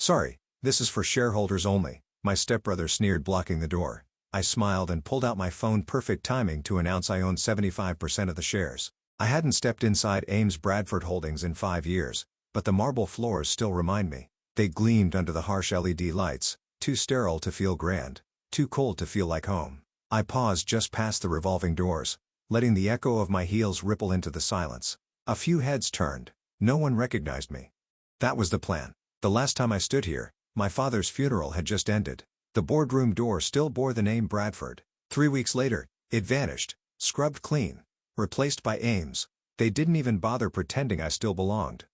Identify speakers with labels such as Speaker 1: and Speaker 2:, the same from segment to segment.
Speaker 1: Sorry, this is for shareholders only, my stepbrother sneered, blocking the door. I smiled and pulled out my phone, perfect timing to announce I owned 75% of the shares. I hadn't stepped inside Ames Bradford Holdings in 5 years, but the marble floors still remind me. They gleamed under the harsh LED lights, too sterile to feel grand, too cold to feel like home. I paused just past the revolving doors, letting the echo of my heels ripple into the silence. A few heads turned. No one recognized me. That was the plan. The last time I stood here, my father's funeral had just ended. The boardroom door still bore the name Bradford. 3 weeks later, it vanished, scrubbed clean, replaced by Ames. They didn't even bother pretending I still belonged.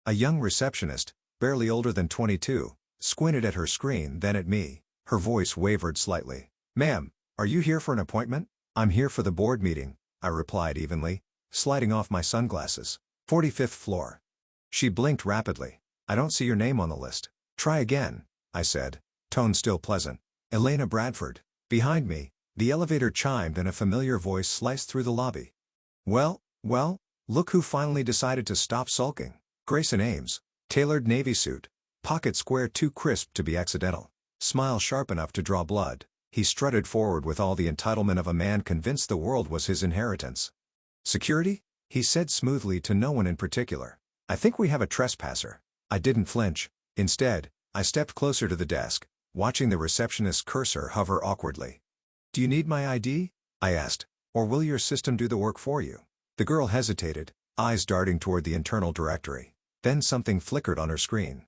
Speaker 1: A young receptionist, barely older than 22, squinted at her screen, then at me. Her voice wavered slightly. "Ma'am, are you here for an appointment?" "I'm here for the board meeting," I replied evenly, sliding off my sunglasses. 45th floor. She blinked rapidly. "I don't see your name on the list." "Try again," I said, tone still pleasant. "Elena Bradford." Behind me, the elevator chimed and a familiar voice sliced through the lobby. Well, look who finally decided to stop sulking. Grayson Ames. Tailored navy suit. Pocket square too crisp to be accidental. Smile sharp enough to draw blood. He strutted forward with all the entitlement of a man convinced the world was his inheritance. "Security?" he said smoothly to no one in particular. "I think we have a trespasser." I didn't flinch. Instead, I stepped closer to the desk, watching the receptionist's cursor hover awkwardly. "Do you need my ID?" I asked, "or will your system do the work for you?" The girl hesitated, eyes darting toward the internal directory. Then something flickered on her screen.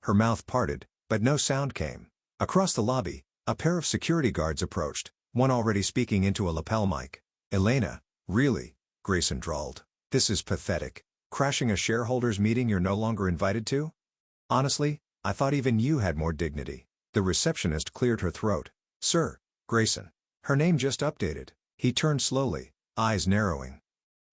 Speaker 1: Her mouth parted, but no sound came. Across the lobby, a pair of security guards approached, one already speaking into a lapel mic. "Elena, really?" Grayson drawled. "This is pathetic. Crashing a shareholders meeting you're no longer invited to? Honestly, I thought even you had more dignity." The receptionist cleared her throat. "Sir, Grayson. Her name just updated." He turned slowly, eyes narrowing.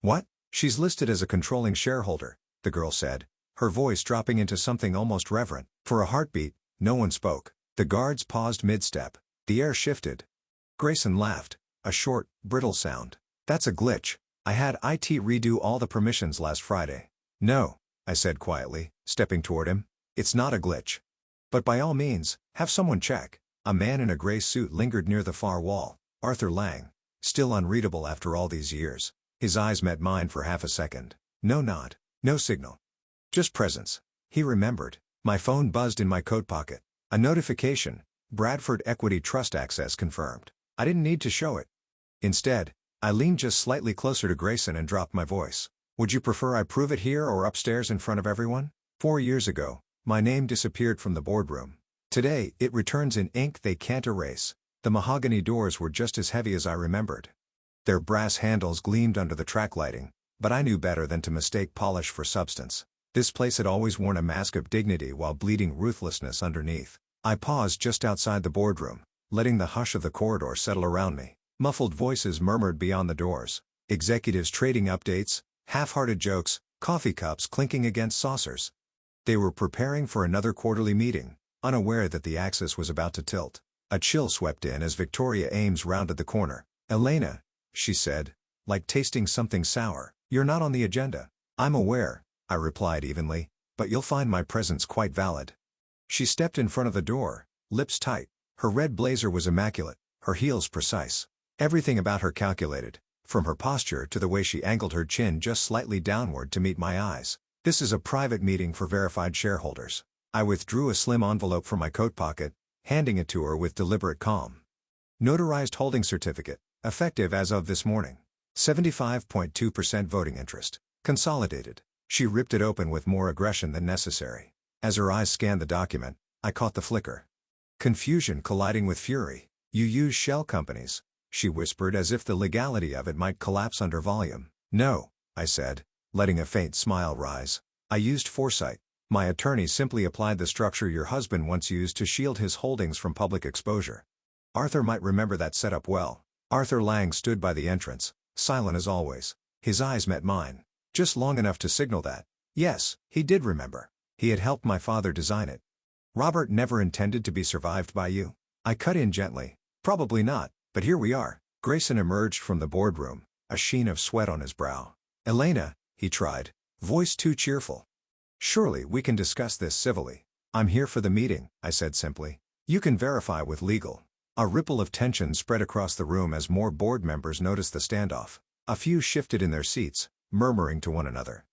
Speaker 1: "What?" "She's listed as a controlling shareholder," the girl said, her voice dropping into something almost reverent. For a heartbeat, no one spoke. The guards paused mid-step. The air shifted. Grayson laughed, a short, brittle sound. "That's a glitch. I had IT redo all the permissions last Friday." "No," I said quietly, stepping toward him. "It's not a glitch. But by all means, have someone check." A man in a gray suit lingered near the far wall. Arthur Lang. Still unreadable after all these years. His eyes met mine for half a second. No nod. No signal. Just presence. He remembered. My phone buzzed in my coat pocket. A notification. Bradford Equity Trust access confirmed. I didn't need to show it. Instead, I leaned just slightly closer to Grayson and dropped my voice. "Would you prefer I prove it here or upstairs in front of everyone?" 4 years ago, my name disappeared from the boardroom. Today, it returns in ink they can't erase. The mahogany doors were just as heavy as I remembered. Their brass handles gleamed under the track lighting, but I knew better than to mistake polish for substance. This place had always worn a mask of dignity while bleeding ruthlessness underneath. I paused just outside the boardroom, letting the hush of the corridor settle around me. Muffled voices murmured beyond the doors. Executives trading updates, half-hearted jokes, coffee cups clinking against saucers. They were preparing for another quarterly meeting, unaware that the axis was about to tilt. A chill swept in as Victoria Ames rounded the corner. "Elena," she said, like tasting something sour, "you're not on the agenda." "I'm aware," I replied evenly, "but you'll find my presence quite valid." She stepped in front of the door, lips tight. Her red blazer was immaculate, her heels precise. Everything about her calculated, from her posture to the way she angled her chin just slightly downward to meet my eyes. "This is a private meeting for verified shareholders." I withdrew a slim envelope from my coat pocket, handing it to her with deliberate calm. "Notarized holding certificate, effective as of this morning. 75.2% voting interest. Consolidated." She ripped it open with more aggression than necessary. As her eyes scanned the document, I caught the flicker. Confusion colliding with fury. "You use shell companies," she whispered as if the legality of it might collapse under volume. "No," I said, letting a faint smile rise. "I used foresight. My attorney simply applied the structure your husband once used to shield his holdings from public exposure." Arthur might remember that setup well. Arthur Lang stood by the entrance, silent as always. His eyes met mine. Just long enough to signal that, yes, he did remember. He had helped my father design it. "Robert never intended to be survived by you?" I cut in gently. "Probably not, but here we are." Grayson emerged from the boardroom, a sheen of sweat on his brow. "Elena," he tried, voice too cheerful. "Surely we can discuss this civilly." "I'm here for the meeting," I said simply. "You can verify with legal." A ripple of tension spread across the room as more board members noticed the standoff. A few shifted in their seats, murmuring to one another.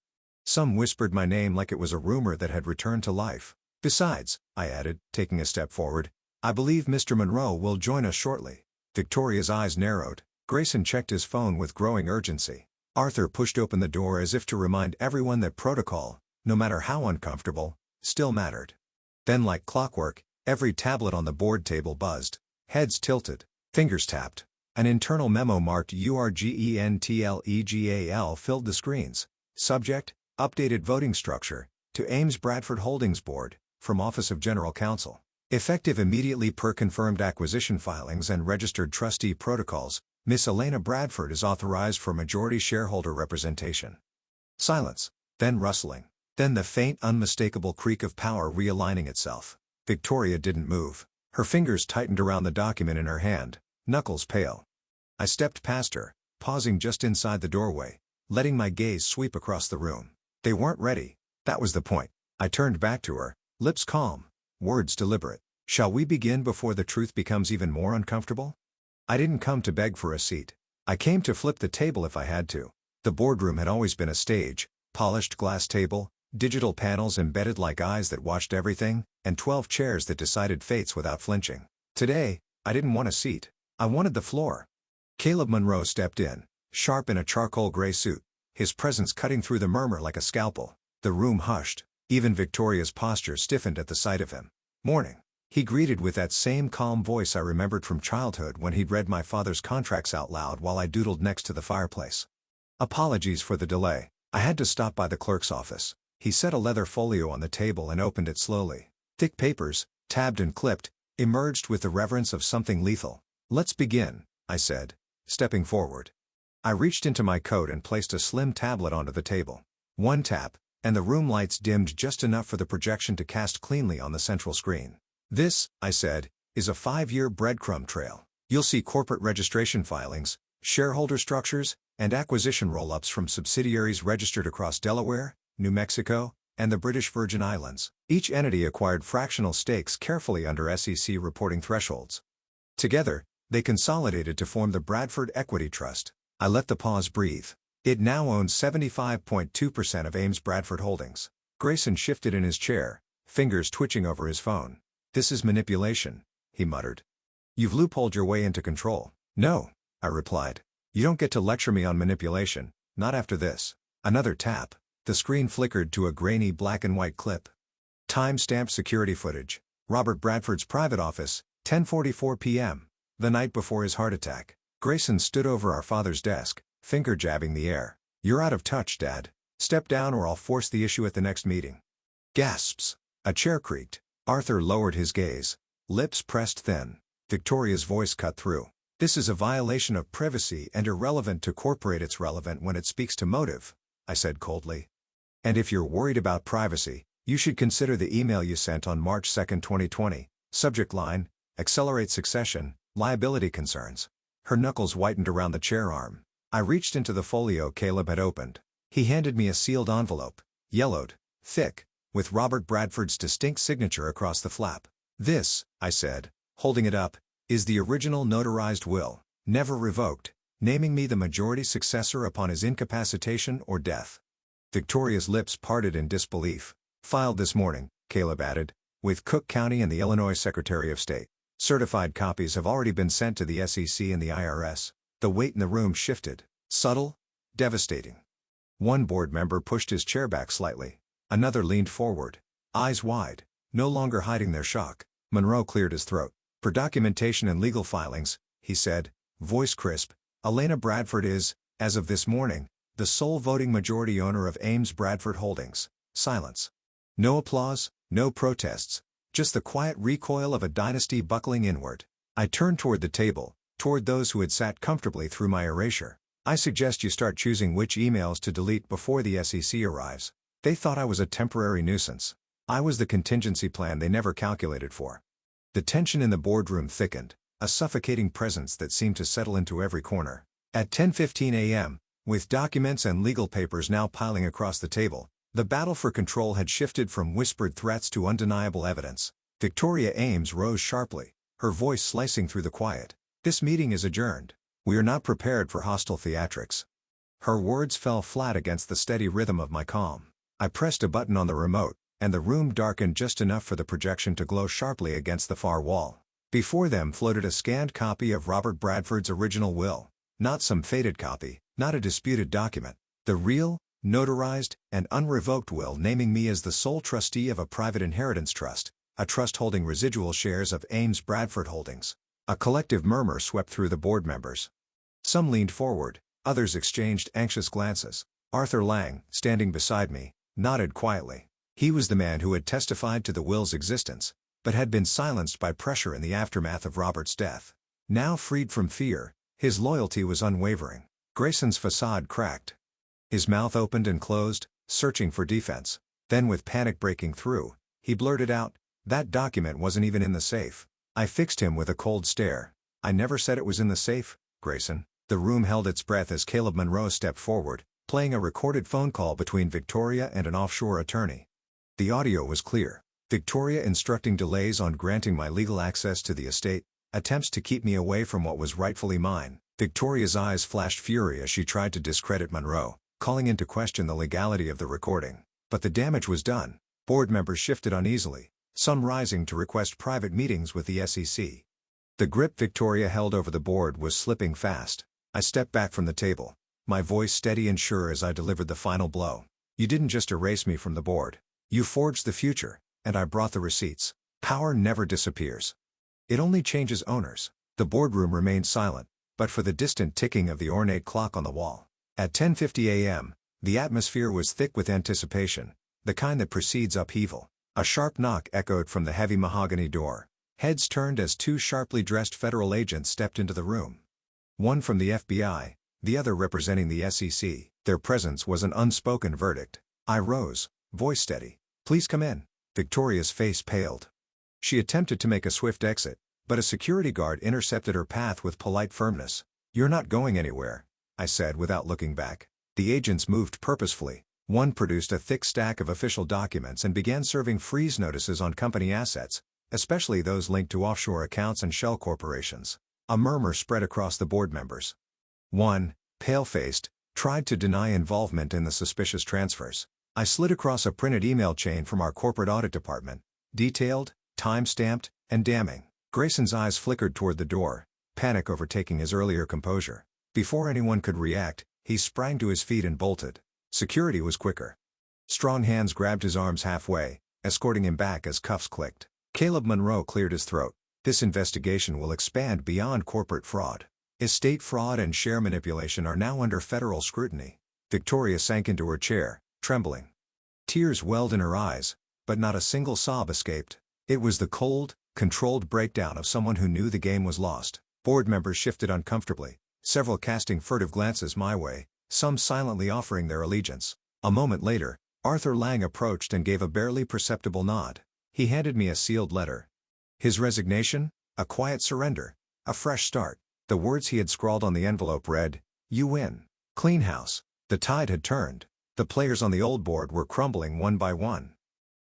Speaker 1: Some whispered my name like it was a rumor that had returned to life. "Besides," I added, taking a step forward, "I believe Mr. Monroe will join us shortly." Victoria's eyes narrowed. Grayson checked his phone with growing urgency. Arthur pushed open the door as if to remind everyone that protocol, no matter how uncomfortable, still mattered. Then, like clockwork, every tablet on the board table buzzed. Heads tilted, fingers tapped. An internal memo marked URGENTLEGAL filled the screens. Subject: Updated voting structure, to Ames Bradford Holdings Board, from Office of General Counsel. Effective immediately per confirmed acquisition filings and registered trustee protocols, Miss Elena Bradford is authorized for majority shareholder representation. Silence, then rustling, then the faint unmistakable creak of power realigning itself. Victoria didn't move. Her fingers tightened around the document in her hand, knuckles pale. I stepped past her, pausing just inside the doorway, letting my gaze sweep across the room. They weren't ready. That was the point. I turned back to her, lips calm, words deliberate. "Shall we begin before the truth becomes even more uncomfortable?" I didn't come to beg for a seat. I came to flip the table if I had to. The boardroom had always been a stage: polished glass table, digital panels embedded like eyes that watched everything, and 12 chairs that decided fates without flinching. Today, I didn't want a seat. I wanted the floor. Caleb Monroe stepped in, sharp in a charcoal gray suit, his presence cutting through the murmur like a scalpel. The room hushed. Even Victoria's posture stiffened at the sight of him. "Morning," he greeted with that same calm voice I remembered from childhood when he'd read my father's contracts out loud while I doodled next to the fireplace. "Apologies for the delay. I had to stop by the clerk's office." He set a leather folio on the table and opened it slowly. Thick papers, tabbed and clipped, emerged with the reverence of something lethal. "Let's begin," I said, stepping forward. I reached into my coat and placed a slim tablet onto the table. One tap, and the room lights dimmed just enough for the projection to cast cleanly on the central screen. "This," I said, "is a 5-year breadcrumb trail. You'll see corporate registration filings, shareholder structures, and acquisition roll-ups from subsidiaries registered across Delaware, New Mexico, and the British Virgin Islands. Each entity acquired fractional stakes carefully under SEC reporting thresholds. Together, they consolidated to form the Bradford Equity Trust." I let the pause breathe. "It now owns 75.2% of Ames Bradford Holdings." Grayson shifted in his chair, fingers twitching over his phone. "This is manipulation," he muttered. "You've loopholed your way into control." "No," I replied. "You don't get to lecture me on manipulation, not after this." Another tap. The screen flickered to a grainy black and white clip. Time-stamped security footage. Robert Bradford's private office, 10:44 p.m., the night before his heart attack. Grayson stood over our father's desk, finger jabbing the air. "You're out of touch, Dad. Step down or I'll force the issue at the next meeting." Gasps. A chair creaked. Arthur lowered his gaze, lips pressed thin. Victoria's voice cut through. "This is a violation of privacy and irrelevant to corporate. It's relevant when it speaks to motive," I said coldly. "And if you're worried about privacy, you should consider the email you sent on March 2, 2020. Subject line: Accelerate succession, liability concerns." Her knuckles whitened around the chair arm. I reached into the folio Caleb had opened. He handed me a sealed envelope, yellowed, thick, with Robert Bradford's distinct signature across the flap. "This," I said, holding it up, "is the original notarized will, never revoked, naming me the majority successor upon his incapacitation or death." Victoria's lips parted in disbelief. "Filed this morning," Caleb added, "with Cook County and the Illinois Secretary of State. Certified copies have already been sent to the SEC and the IRS." The weight in the room shifted. Subtle, devastating. One board member pushed his chair back slightly. Another leaned forward, eyes wide, no longer hiding their shock. Monroe cleared his throat. "For documentation and legal filings," he said, voice crisp, "Elena Bradford is, as of this morning, the sole voting majority owner of Ames Bradford Holdings." Silence. No applause, no protests. Just the quiet recoil of a dynasty buckling inward. I turned toward the table, toward those who had sat comfortably through my erasure. "I suggest you start choosing which emails to delete before the SEC arrives." They thought I was a temporary nuisance. I was the contingency plan they never calculated for. The tension in the boardroom thickened, a suffocating presence that seemed to settle into every corner. At 10:15 a.m., with documents and legal papers now piling across the table, The battle for control had shifted from whispered threats to undeniable evidence. Victoria Ames rose sharply, her voice slicing through the quiet. "This meeting is adjourned. We are not prepared for hostile theatrics." Her words fell flat against the steady rhythm of my calm. I pressed a button on the remote, and the room darkened just enough for the projection to glow sharply against the far wall. Before them floated a scanned copy of Robert Bradford's original will. Not some faded copy, not a disputed document. The real, notarized, and unrevoked will naming me as the sole trustee of a private inheritance trust, a trust holding residual shares of Ames Bradford Holdings. A collective murmur swept through the board members. Some leaned forward, others exchanged anxious glances. Arthur Lang, standing beside me, nodded quietly. He was the man who had testified to the will's existence, but had been silenced by pressure in the aftermath of Robert's death. Now freed from fear, his loyalty was unwavering. Grayson's facade cracked. His mouth opened and closed, searching for defense. Then with panic breaking through, he blurted out, "That document wasn't even in the safe." I fixed him with a cold stare. "I never said it was in the safe, Grayson." The room held its breath as Caleb Monroe stepped forward, playing a recorded phone call between Victoria and an offshore attorney. The audio was clear. Victoria instructing delays on granting my legal access to the estate, attempts to keep me away from what was rightfully mine. Victoria's eyes flashed fury as she tried to discredit Monroe, calling into question the legality of the recording. But the damage was done. Board members shifted uneasily, some rising to request private meetings with the SEC. The grip Victoria held over the board was slipping fast. I stepped back from the table, my voice steady and sure as I delivered the final blow. "You didn't just erase me from the board. You forged the future, and I brought the receipts." Power never disappears. It only changes owners. The boardroom remained silent, but for the distant ticking of the ornate clock on the wall. At 10:50 a.m., the atmosphere was thick with anticipation, the kind that precedes upheaval. A sharp knock echoed from the heavy mahogany door. Heads turned as two sharply dressed federal agents stepped into the room. One from the FBI, the other representing the SEC. Their presence was an unspoken verdict. I rose, voice steady. "Please come in." Victoria's face paled. She attempted to make a swift exit, but a security guard intercepted her path with polite firmness. "You're not going anywhere," I said without looking back. The agents moved purposefully. One produced a thick stack of official documents and began serving freeze notices on company assets, especially those linked to offshore accounts and shell corporations. A murmur spread across the board members. One, pale-faced, tried to deny involvement in the suspicious transfers. I slid across a printed email chain from our corporate audit department, detailed, time-stamped, and damning. Grayson's eyes flickered toward the door, panic overtaking his earlier composure. Before anyone could react, he sprang to his feet and bolted. Security was quicker. Strong hands grabbed his arms halfway, escorting him back as cuffs clicked. Caleb Monroe cleared his throat. "This investigation will expand beyond corporate fraud. Estate fraud and share manipulation are now under federal scrutiny." Victoria sank into her chair, trembling. Tears welled in her eyes, but not a single sob escaped. It was the cold, controlled breakdown of someone who knew the game was lost. Board members shifted uncomfortably, several casting furtive glances my way, some silently offering their allegiance. A moment later, Arthur Lang approached and gave a barely perceptible nod. He handed me a sealed letter. His resignation, a quiet surrender, a fresh start. The words he had scrawled on the envelope read, "You win. Clean house." The tide had turned. The players on the old board were crumbling one by one.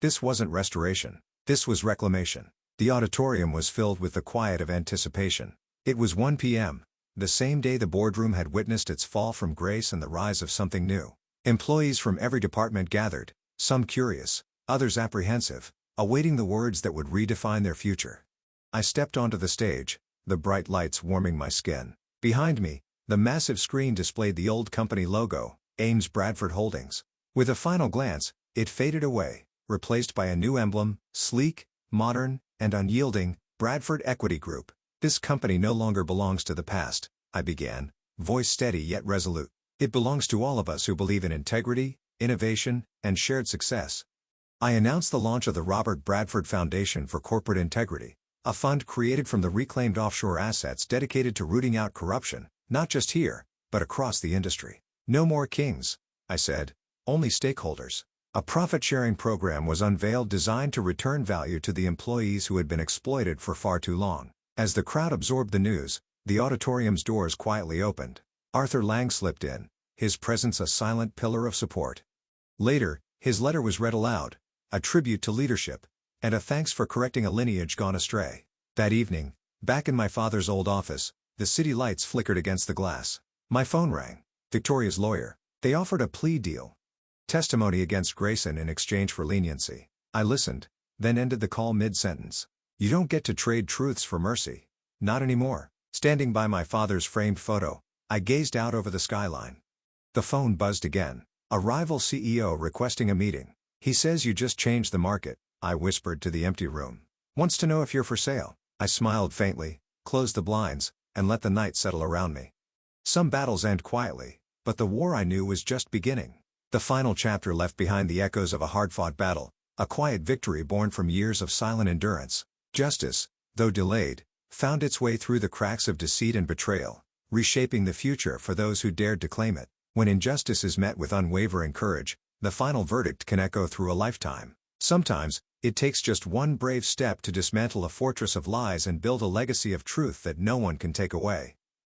Speaker 1: This wasn't restoration. This was reclamation. The auditorium was filled with the quiet of anticipation. It was 1 p.m., the same day the boardroom had witnessed its fall from grace and the rise of something new. Employees from every department gathered, some curious, others apprehensive, awaiting the words that would redefine their future. I stepped onto the stage, the bright lights warming my skin. Behind me, the massive screen displayed the old company logo, Ames Bradford Holdings. With a final glance, it faded away, replaced by a new emblem, sleek, modern, and unyielding, Bradford Equity Group. "This company no longer belongs to the past," I began, voice steady yet resolute. "It belongs to all of us who believe in integrity, innovation, and shared success." I announced the launch of the Robert Bradford Foundation for Corporate Integrity, a fund created from the reclaimed offshore assets dedicated to rooting out corruption, not just here, but across the industry. "No more kings," I said, "only stakeholders." A profit-sharing program was unveiled designed to return value to the employees who had been exploited for far too long. As the crowd absorbed the news, the auditorium's doors quietly opened. Arthur Lang slipped in, his presence a silent pillar of support. Later, His letter was read aloud, a tribute to leadership, and a thanks for correcting a lineage gone astray. That evening, back in my father's old office, the city lights flickered against the glass. My phone rang. Victoria's lawyer. They offered a plea deal. Testimony against Grayson in exchange for leniency. I listened, then ended the call mid-sentence. You don't get to trade truths for mercy. Not anymore. Standing by my father's framed photo, I gazed out over the skyline. The phone buzzed again. A rival CEO requesting a meeting. He says you just changed the market, I whispered to the empty room. Wants to know if you're for sale. I smiled faintly, closed the blinds, and let the night settle around me. Some battles end quietly, but the war I knew was just beginning. The final chapter left behind the echoes of a hard-fought battle, a quiet victory born from years of silent endurance. Justice, though delayed, found its way through the cracks of deceit and betrayal, reshaping the future for those who dared to claim it. When injustice is met with unwavering courage, the final verdict can echo through a lifetime. Sometimes, it takes just one brave step to dismantle a fortress of lies and build a legacy of truth that no one can take away.